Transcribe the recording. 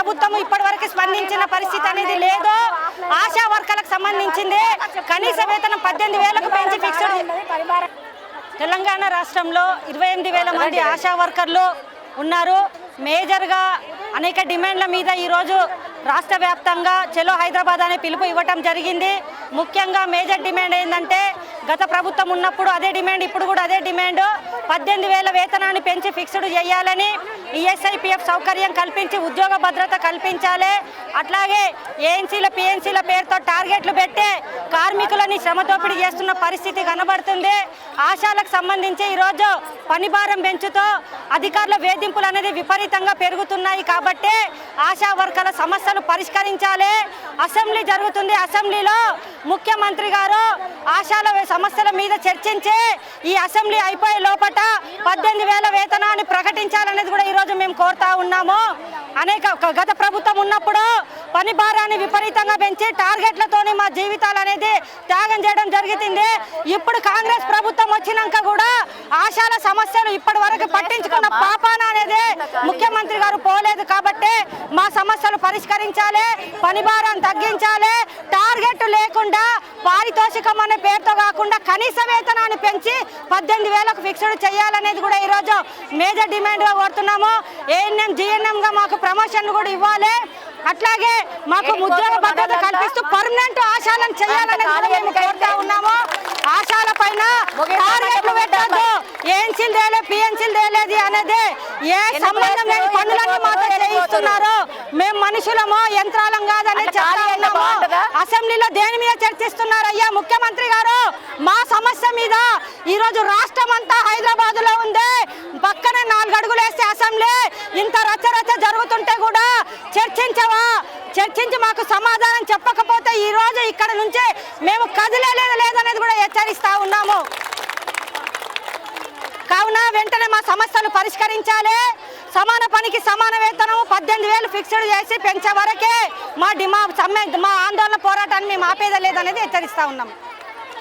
ప్రభుత్వం ఇప్పటివరకు స్పందించిన పరిస్థితి అనేది లేదు. ఆశా వర్కర్లకు సంబంధించింది కనీస వేతనం 18,000కు పెంచి ఫిక్స్డ్. తెలంగాణ రాష్ట్రంలో 28,000 మంది ఆశా వర్కర్లు ఉన్నారు. మేజర్గా అనేక డిమాండ్ల మీద ఈరోజు రాష్ట్ర వ్యాప్తంగా చలో హైదరాబాద్ అనే పిలుపు ఇవ్వటం జరిగింది. ముఖ్యంగా మేజర్ డిమాండ్ ఏంటంటే గత ప్రభుత్వం ఉన్నప్పుడు అదే డిమాండ్, ఇప్పుడు కూడా అదే డిమాండ్. 18,000 వేతనాన్ని పెంచి ఫిక్స్డ్ చేయాలని, ఈఎస్ఐపిఎఫ్ సౌకర్యం కల్పించి ఉద్యోగ భద్రత కల్పించాలి. అట్లాగే ఏఎన్సీల పిఎన్సీల పేరుతో టార్గెట్లు పెట్టే కార్మికులని శ్రమదోపిడీ చేస్తున్న పరిస్థితి కనబడుతుంది. ఆశాలకు సంబంధించి ఈరోజు పనిభారం పెంచుతూ అధికారుల వేధింపులు అనేది విపరీతంగా పెరుగుతున్నాయి. కాబట్టి ఆశా వర్కర్ల సమస్యలు పరిష్కరించాలి. అసెంబ్లీ జరుగుతుంది, అసెంబ్లీలో ముఖ్యమంత్రి గారు ఆశాల సమస్యల మీద చర్చించి ఈ అసెంబ్లీ అయిపోయే లోపల 18,000 వేతనాన్ని ప్రకటించాలనేది కూడా ఈరోజు మేము కోరుతా ఉన్నాము. గత ప్రభుత్వం ఉన్నప్పుడు పని భారాన్ని విపరీతంగా పెంచి టార్గెట్లతోని మా జీవితాలు అనేది త్యాగం చేయడం జరుగుతుంది. ఇప్పుడు కాంగ్రెస్ ప్రభుత్వం వచ్చినాక కూడా ఆశాల సమస్యలు ఇప్పటి వరకు పట్టించుకున్న పాపాన అనేది ముఖ్యమంత్రి గారు పోలేదు. కాబట్టి మా సమస్యలు పరిష్కరించాలి, పని భారాన్ని తగ్గించాలి. టార్గెట్ లేకుండా పారితోషికం అనే పేరుతో కాకుండా కనీస వేతనాన్ని పెంచి 18,000కు ఫిక్స్డ్ చేయాలనేది కూడా ఈరోజు మేజర్ డిమాండ్గా కోరుతున్నాము. ఏఎన్ఎం జిఎన్ఎంగా మాకు ప్రమోషన్లు కూడా ఇవ్వాలి. అట్లాగే మాకు ఉద్యోగ భద్రత కల్పిస్తూ పర్మనెంట్ ఆశాలను చేయాలనేది కూడా మేము కోరుతా ఉన్నాము. ఆశాల పైన టార్గెట్లు పెట్టద్దు, ఏఎన్సీలు తేలే పిఎన్సీలు తేలేది అనేది ఏ సంబంధం లేని పనులన్నీ మాతో చేయిస్తున్నారు. మేము మనుషులమో యంత్రాలం కాదని చెప్తా ఉన్నాము. అసెంబ్లీలో దేని మీద చర్చిస్తున్నారయ్యా ముఖ్యమంత్రి గారు? మా సమస్య మీద. ఈరోజు రాష్ట్రం అంతా హైదరాబాద్ లో ఉంది, పక్కనే 4 అడుగులు వేస్తే అసెంబ్లీ. ఇంత రచ్చరచ్చ జరుగుతుంటే కూడా చర్చించి మాకు సమాధానం చెప్పకపోతే ఈ రోజు ఇక్కడ నుంచి మేము కదిలేదు లేదనేది కూడా హెచ్చరిస్తా ఉన్నాము. కావున వెంటనే మా సమస్యలు పరిష్కరించాలి. సమాన పనికి సమాన వేతనం 18,000 ఫిక్స్డ్ చేసి పెంచే వరకే మా ఆందోళన పోరాటాన్ని మేము ఆపేదే లేదనేది హెచ్చరిస్తా ఉన్నాం.